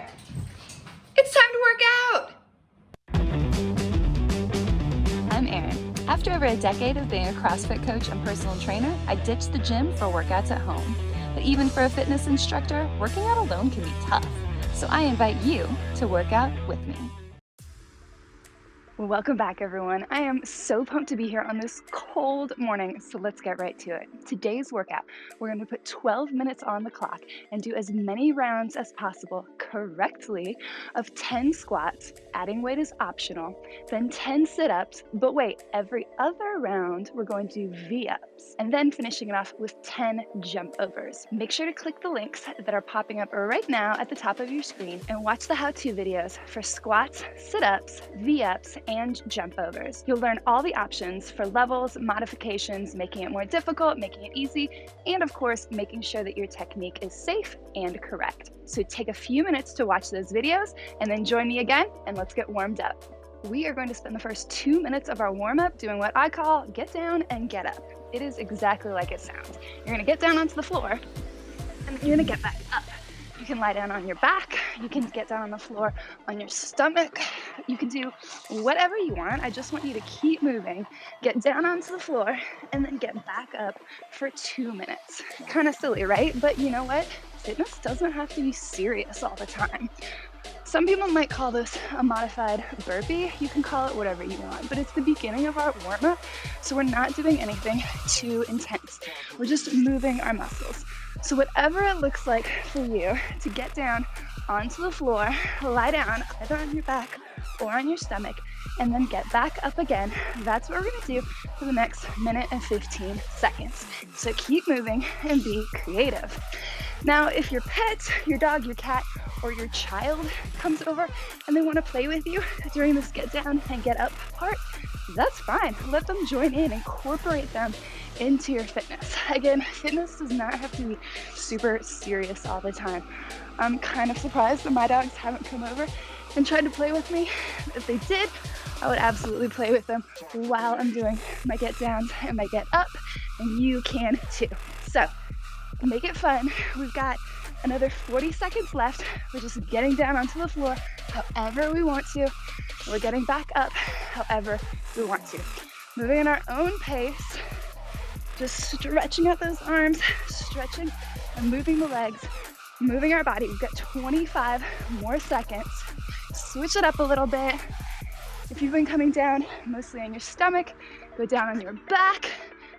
there! It's time to work out! I'm Erin. After over a decade of being a CrossFit coach and personal trainer, I ditched the gym for workouts at home. But even for a fitness instructor, working out alone can be tough. So I invite you to work out with me. Welcome back, everyone. I am so pumped to be here on this cold morning, so let's get right to it. Today's workout, we're going to put 12 minutes on the clock and do as many rounds as possible correctly of 10 squats, adding weight is optional, then 10 sit-ups, but wait, every other round we're going to do V-ups, and then finishing it off with 10 jump overs. Make sure to click the links that are popping up right now at the top of your screen and watch the how-to videos for squats, sit-ups, V-ups, and jump overs. You'll learn all the options for levels, modifications, making it more difficult, making it easy, and of course, making sure that your technique is safe and correct. So take a few minutes to watch those videos and then join me again and let's get warmed up. We are going to spend the first 2 minutes of our warm-up doing what I call get down and get up. It is exactly like it sounds. You're gonna get down onto the floor and then you're gonna get back up. You can lie down on your back, you can get down on the floor on your stomach, you can do whatever you want. I just want you to keep moving, get down onto the floor, and then get back up for 2 minutes. Kind of silly, right? But you know what? Fitness doesn't have to be serious all the time. Some people might call this a modified burpee. You can call it whatever you want, but it's the beginning of our warm-up, so we're not doing anything too intense. We're just moving our muscles. So whatever it looks like for you to get down onto the floor, lie down either on your back or on your stomach, and then get back up again. That's what we're gonna do for the next minute and 15 seconds. So keep moving and be creative. Now, if your pet, your dog, your cat, or your child comes over and they wanna play with you during this get down and get up part, that's fine. Let them join in, incorporate them into your fitness. Again, fitness does not have to be super serious all the time. I'm kind of surprised that my dogs haven't come over and tried to play with me. If they did, I would absolutely play with them while I'm doing my get downs and my get up, and you can too. So make it fun. We've got another 40 seconds left. We're just getting down onto the floor however we want to. We're getting back up however we want to. Moving at our own pace, just stretching out those arms, stretching and moving the legs, moving our body. We've got 25 more seconds. Switch it up a little bit. If you've been coming down mostly on your stomach, go down on your back,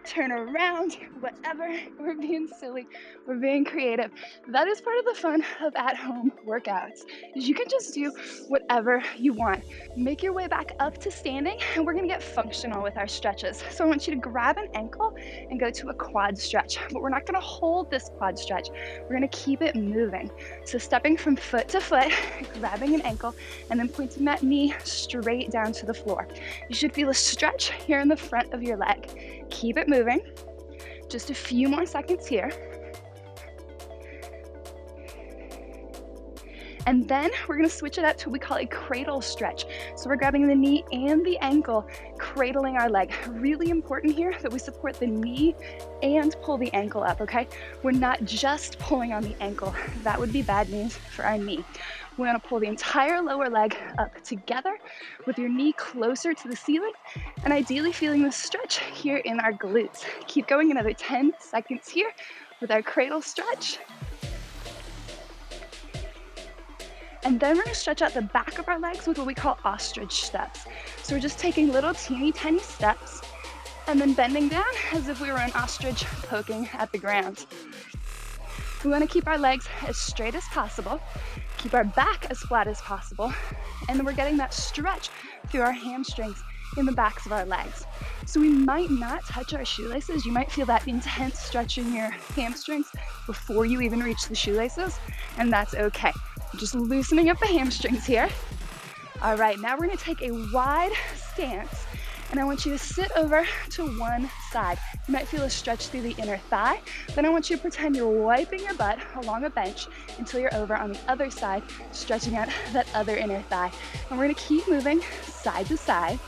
turn around, whatever. We're being silly, we're being creative. That is part of the fun of at-home workouts, is you can just do whatever you want. Make your way back up to standing, and we're gonna get functional with our stretches. So I want you to grab an ankle and go to a quad stretch, but we're not gonna hold this quad stretch. We're gonna keep it moving. So stepping from foot to foot, grabbing an ankle, and then pointing that knee straight down to the floor. You should feel a stretch here in the front of your leg. Keep it moving. Just a few more seconds here. And then we're gonna switch it up to what we call a cradle stretch. So we're grabbing the knee and the ankle, cradling our leg. Really important here that we support the knee and pull the ankle up, okay? We're not just pulling on the ankle. That would be bad news for our knee. We want to pull the entire lower leg up together with your knee closer to the ceiling and ideally feeling the stretch here in our glutes. Keep going another 10 seconds here with our cradle stretch. And then we're gonna stretch out the back of our legs with what we call ostrich steps. So we're just taking little teeny tiny steps and then bending down as if we were an ostrich poking at the ground. We wanna keep our legs as straight as possible, keep our back as flat as possible, and then we're getting that stretch through our hamstrings in the backs of our legs. So we might not touch our shoelaces. You might feel that intense stretch in your hamstrings before you even reach the shoelaces, and that's okay. Just loosening up the hamstrings here. All right, now we're gonna take a wide stance, and I want you to sit over to one side. You might feel a stretch through the inner thigh. Then I want you to pretend you're wiping your butt along a bench until you're over on the other side, stretching out that other inner thigh. And we're gonna keep moving side to side.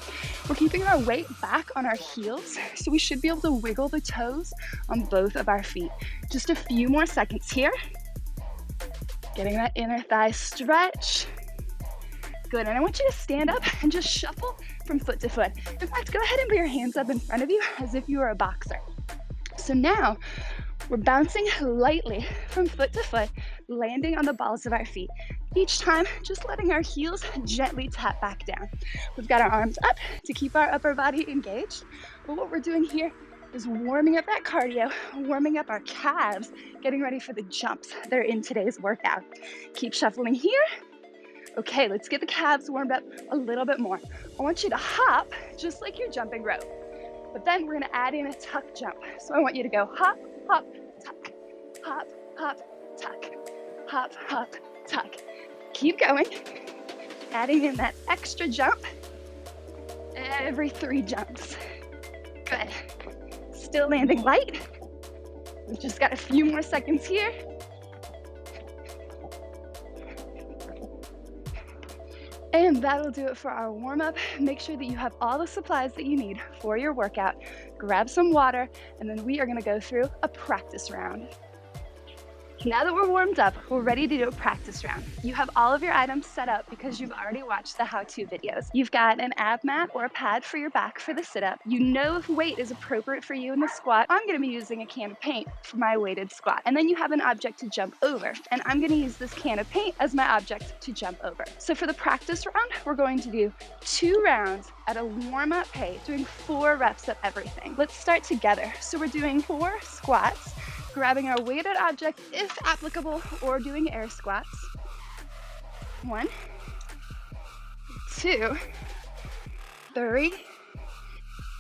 We're keeping our weight back on our heels, so we should be able to wiggle the toes on both of our feet. Just a few more seconds here. Getting that inner thigh stretch. Good, and I want you to stand up and just shuffle from foot to foot. In fact, go ahead and put your hands up in front of you as if you were a boxer. So now we're bouncing lightly from foot to foot, landing on the balls of our feet. Each time, just letting our heels gently tap back down. We've got our arms up to keep our upper body engaged. But what we're doing here is warming up that cardio, warming up our calves, getting ready for the jumps that are in today's workout. Keep shuffling here. Okay, let's get the calves warmed up a little bit more. I want you to hop just like you're jumping rope. But then we're gonna add in a tuck jump. So I want you to go hop, hop, tuck, hop, hop, tuck, hop, hop, tuck. Keep going, adding in that extra jump every 3 jumps. Good. Still landing light. We've just got a few more seconds here. And that'll do it for our warm-up. Make sure that you have all the supplies that you need for your workout. Grab some water, and then we are gonna go through a practice round. Now that we're warmed up, we're ready to do a practice round. You have all of your items set up because you've already watched the how-to videos. You've got an ab mat or a pad for your back for the sit-up. You know if weight is appropriate for you in the squat. I'm gonna be using a can of paint for my weighted squat. And then you have an object to jump over. And I'm gonna use this can of paint as my object to jump over. So for the practice round, we're going to do 2 rounds at a warm-up pace, doing 4 reps of everything. Let's start together. So we're doing 4 squats, grabbing our weighted object if applicable, or doing air squats. 1, 2, 3,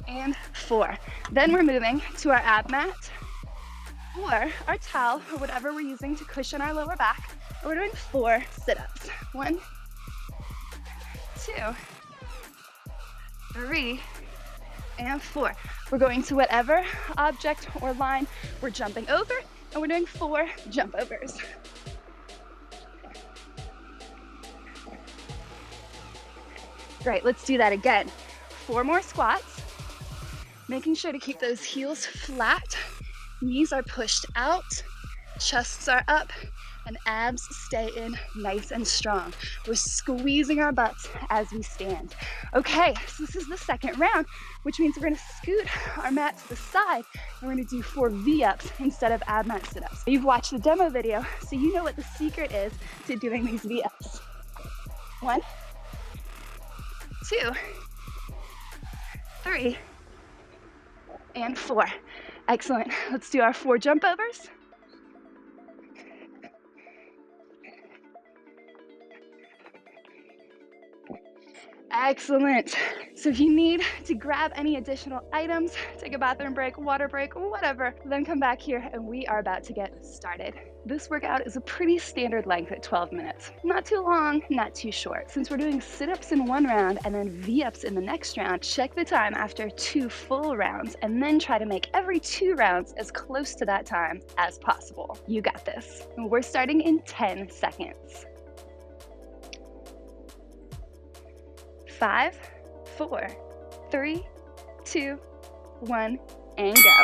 and 4. Then we're moving to our ab mat or our towel or whatever we're using to cushion our lower back. And we're doing 4 sit-ups. 1, 2, 3, and 4. We're going to whatever object or line we're jumping over, and we're doing 4 jump overs. Great, let's do that again. 4 more squats, making sure to keep those heels flat, knees are pushed out, chests are up, and abs stay in nice and strong. We're squeezing our butts as we stand. Okay, so this is the second round, which means we're gonna scoot our mat to the side, and we're gonna do 4 V-ups instead of ab mat sit-ups. You've watched the demo video, so you know what the secret is to doing these V-ups. 1, 2, 3, and 4. Excellent. Let's do our 4 jump overs. Excellent. So if you need to grab any additional items, take a bathroom break, water break, whatever, then come back here and we are about to get started. This workout is a pretty standard length at 12 minutes. Not too long, not too short. Since we're doing sit-ups in 1 round and then V-ups in the next round, check the time after 2 full rounds and then try to make every 2 rounds as close to that time as possible. You got this. We're starting in 10 seconds. 5, 4, 3, 2, 1, and go.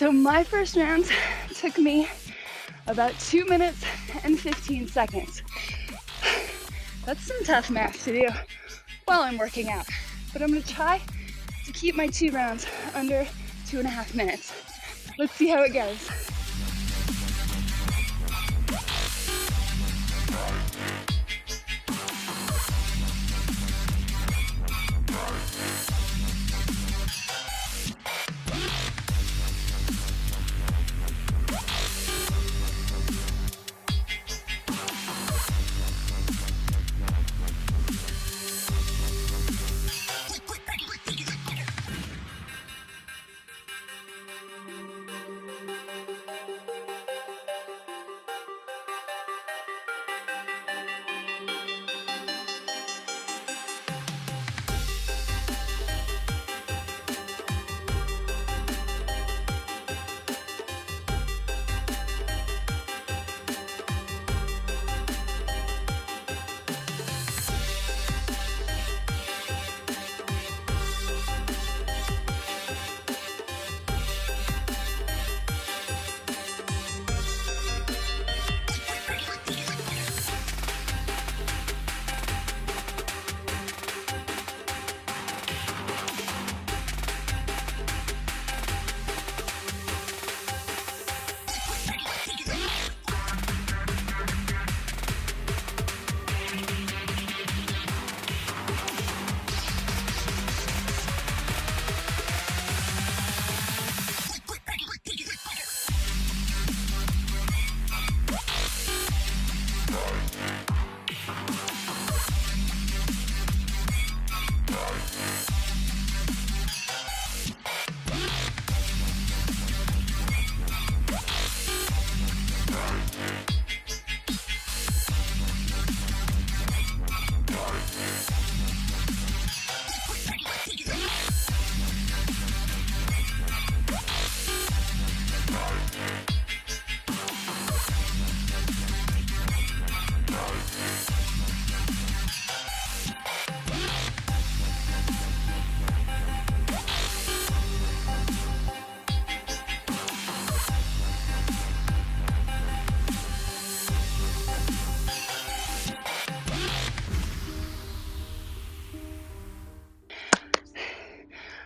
So my first round took me about 2 minutes and 15 seconds. That's some tough math to do while I'm working out, but I'm gonna try to keep my 2 rounds under 2.5 minutes. Let's see how it goes.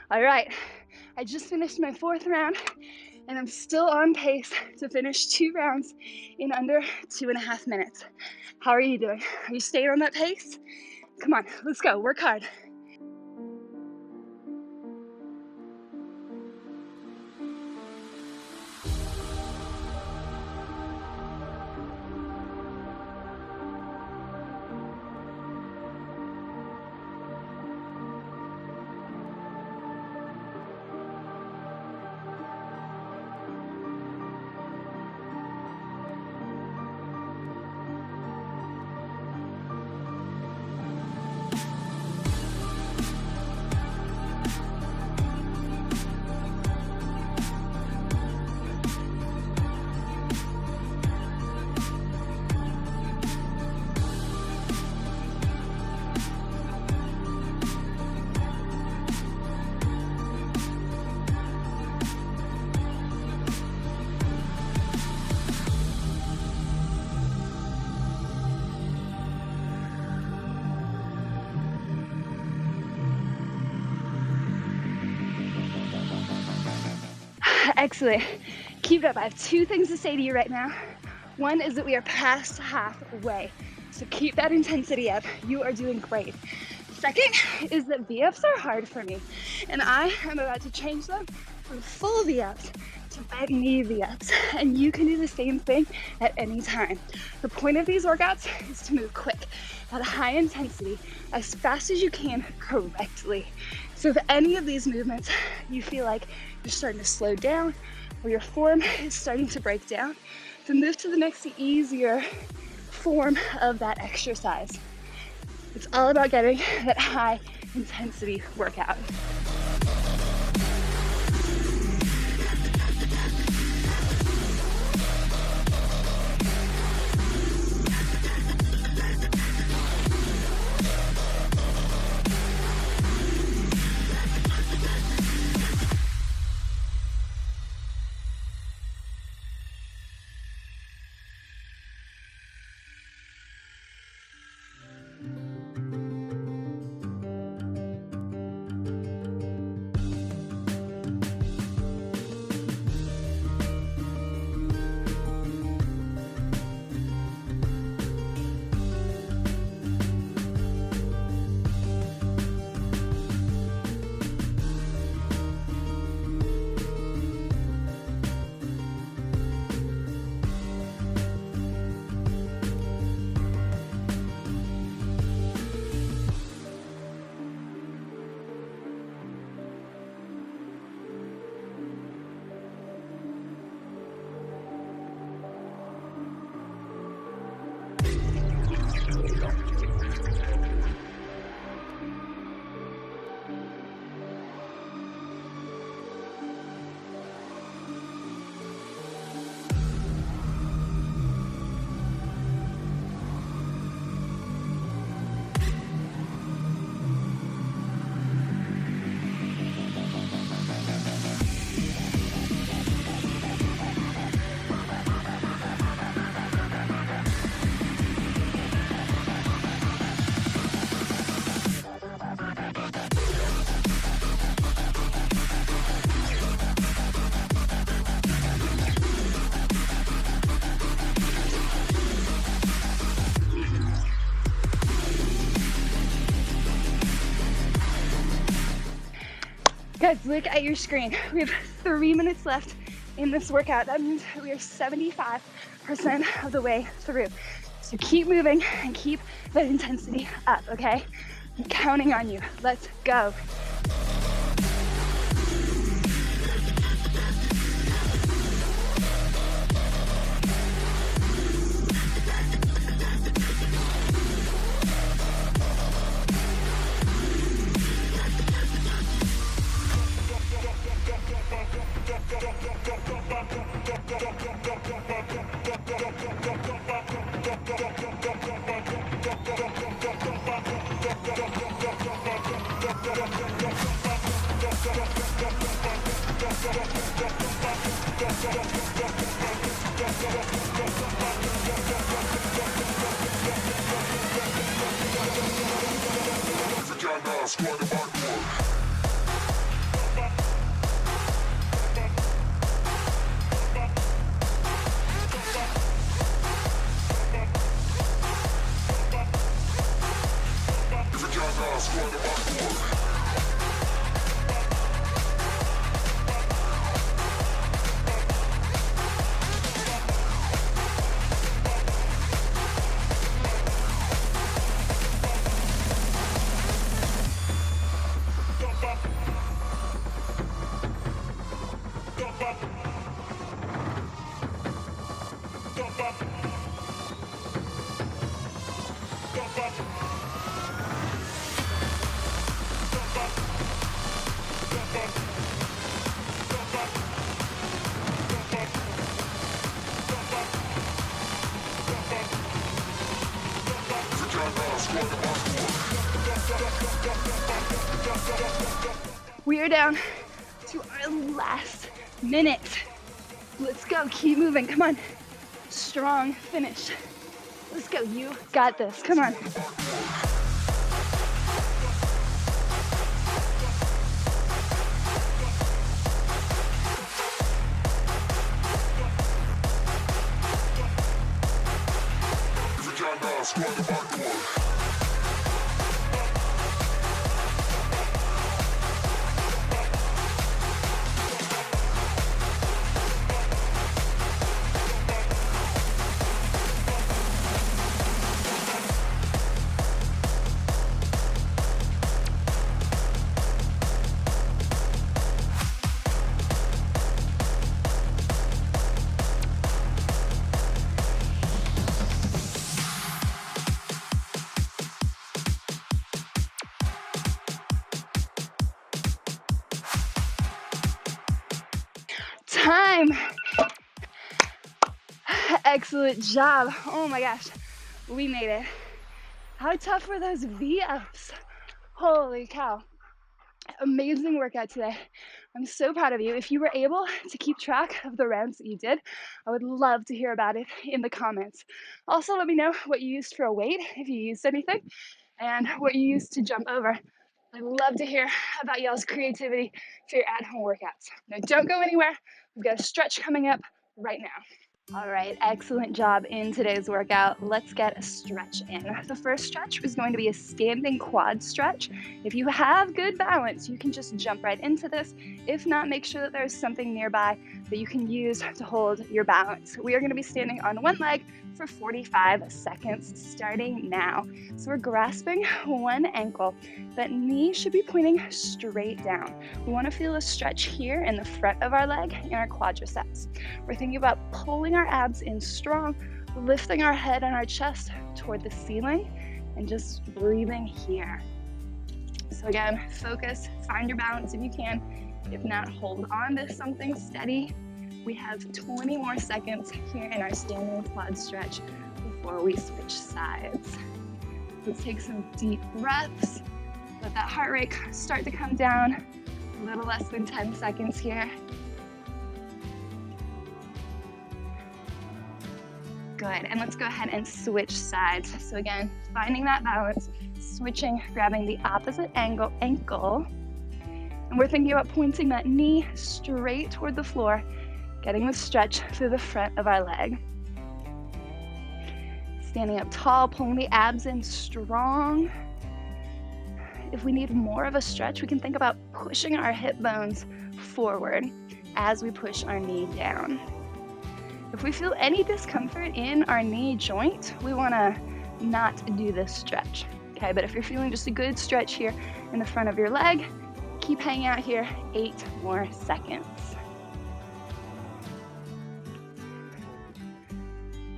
All right, I just finished my 4th round and I'm still on pace to finish 2 rounds in under 2.5 minutes. How are you doing? Are you staying on that pace? Come on, let's go, work hard. Excellent. Keep it up. I have 2 things to say to you right now. One is that we are past halfway. So keep that intensity up. You are doing great. Second is that V-ups are hard for me. And I am about to change them from full V-ups to bent knee V-ups. And you can do the same thing at any time. The point of these workouts is to move quick, at a high intensity, as fast as you can correctly. So if any of these movements you feel like you're starting to slow down or your form is starting to break down, then move to the next easier form of that exercise. It's all about getting that high intensity workout. Guys, look at your screen. We have 3 minutes left in this workout. That means we are 75% of the way through. So keep moving and keep that intensity up, okay? I'm counting on you. Let's go. We are down to our last minute. Let's go, keep moving, come on. Strong finish. Let's go, you got this, come on. Time. Excellent job. Oh my gosh, we made it. How tough were those V-ups? Holy cow. Amazing workout today. I'm so proud of you. If you were able to keep track of the rounds that you did, I would love to hear about it in the comments. Also, let me know what you used for a weight, if you used anything, and what you used to jump over. I'd love to hear about y'all's creativity for your at-home workouts. Now, don't go anywhere. We've got a stretch coming up right now. All right, excellent job in today's workout. Let's get a stretch in. The first stretch is going to be a standing quad stretch. If you have good balance, you can just jump right into this. If not, make sure that there's something nearby that you can use to hold your balance. We are going to be standing on one leg for 45 seconds starting now. So we're grasping one ankle. That knee should be pointing straight down. We want to feel a stretch here in the front of our leg in our quadriceps. We're thinking about pulling our abs in strong, lifting our head and our chest toward the ceiling, and just breathing here. So again, focus, find your balance if you can. If not, hold on to something steady. We have 20 more seconds here in our standing quad stretch before we switch sides. Let's take some deep breaths. Let that heart rate start to come down. A little less than 10 seconds here. Good, and let's go ahead and switch sides. So again, finding that balance, switching, grabbing the opposite ankle, and we're thinking about pointing that knee straight toward the floor, getting the stretch through the front of our leg. Standing up tall, pulling the abs in strong. If we need more of a stretch, we can think about pushing our hip bones forward as we push our knee down. If we feel any discomfort in our knee joint, we want to not do this stretch, okay? But if you're feeling just a good stretch here in the front of your leg, keep hanging out here, 8 more seconds.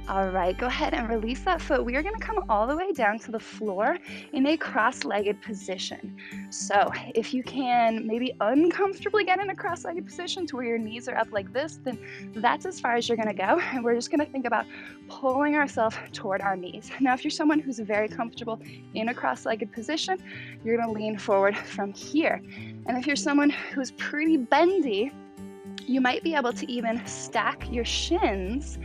All right, go ahead and release that foot. We are gonna come all the way down to the floor in a cross-legged position. So if you can maybe uncomfortably get in a cross-legged position to where your knees are up like this, then that's as far as you're gonna go. And we're just gonna think about pulling ourselves toward our knees. Now, if you're someone who's very comfortable in a cross-legged position, you're gonna lean forward from here. And if you're someone who's pretty bendy, you might be able to even stack your shins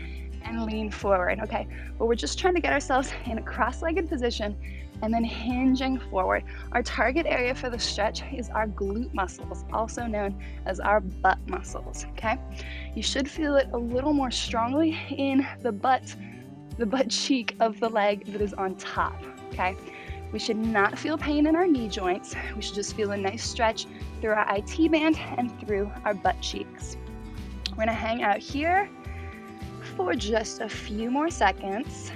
and lean forward, okay? But we're just trying to get ourselves in a cross-legged position and then hinging forward. Our target area for the stretch is our glute muscles, also known as our butt muscles, okay? You should feel it a little more strongly in the butt cheek of the leg that is on top, okay? We should not feel pain in our knee joints. We should just feel a nice stretch through our IT band and through our butt cheeks. We're gonna hang out here for just a few more seconds.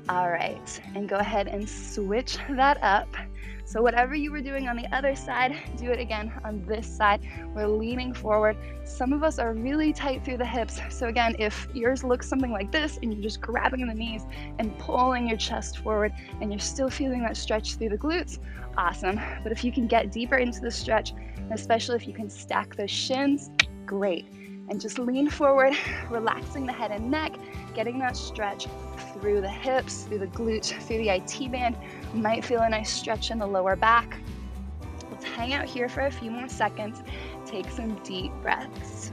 All right, and go ahead and switch that up. So whatever you were doing on the other side, do it again on this side. We're leaning forward. Some of us are really tight through the hips. So again, if yours looks something like this and you're just grabbing the knees and pulling your chest forward and you're still feeling that stretch through the glutes, awesome. But if you can get deeper into the stretch, especially if you can stack those shins, great. And just lean forward, relaxing the head and neck, getting that stretch through the hips, through the glutes, through the IT band. You might feel a nice stretch in the lower back. Let's hang out here for a few more seconds. Take some deep breaths.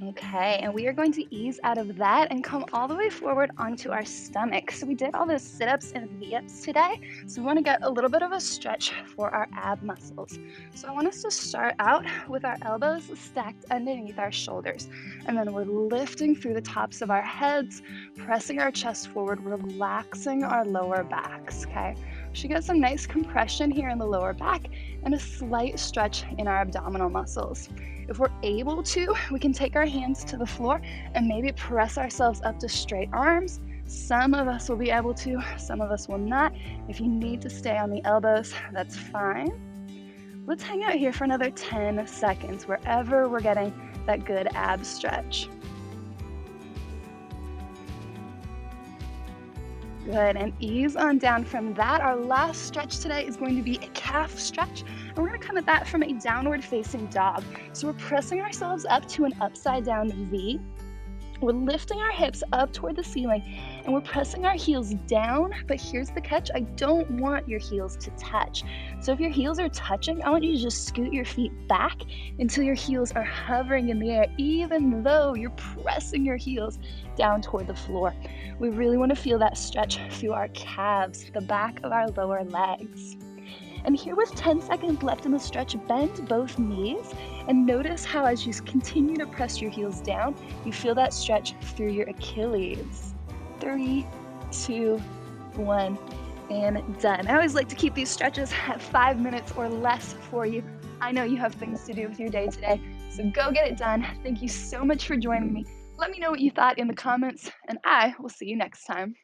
Okay, and we are going to ease out of that and come all the way forward onto our stomach. So we did all those sit-ups and V-ups today. So we want to get a little bit of a stretch for our ab muscles. So I want us to start out with our elbows stacked underneath our shoulders. And then we're lifting through the tops of our heads, pressing our chest forward, relaxing our lower backs, okay? We should get some nice compression here in the lower back and a slight stretch in our abdominal muscles. If we're able to, we can take our hands to the floor and maybe press ourselves up to straight arms. Some of us will be able to, some of us will not. If you need to stay on the elbows, that's fine. Let's hang out here for another 10 seconds, wherever we're getting that good ab stretch. Good, and ease on down from that. Our last stretch today is going to be a calf stretch, and we're gonna come at that from a downward facing dog. So we're pressing ourselves up to an upside down V. We're lifting our hips up toward the ceiling, and we're pressing our heels down, but here's the catch, I don't want your heels to touch. So if your heels are touching, I want you to just scoot your feet back until your heels are hovering in the air, even though you're pressing your heels down toward the floor. We really want to feel that stretch through our calves, the back of our lower legs. And here with 10 seconds left in the stretch, bend both knees and notice how as you continue to press your heels down, you feel that stretch through your Achilles. 3, 2, 1, and done. I always like to keep these stretches at 5 minutes or less for you. I know you have things to do with your day today, so go get it done. Thank you so much for joining me. Let me know what you thought in the comments, and I will see you next time.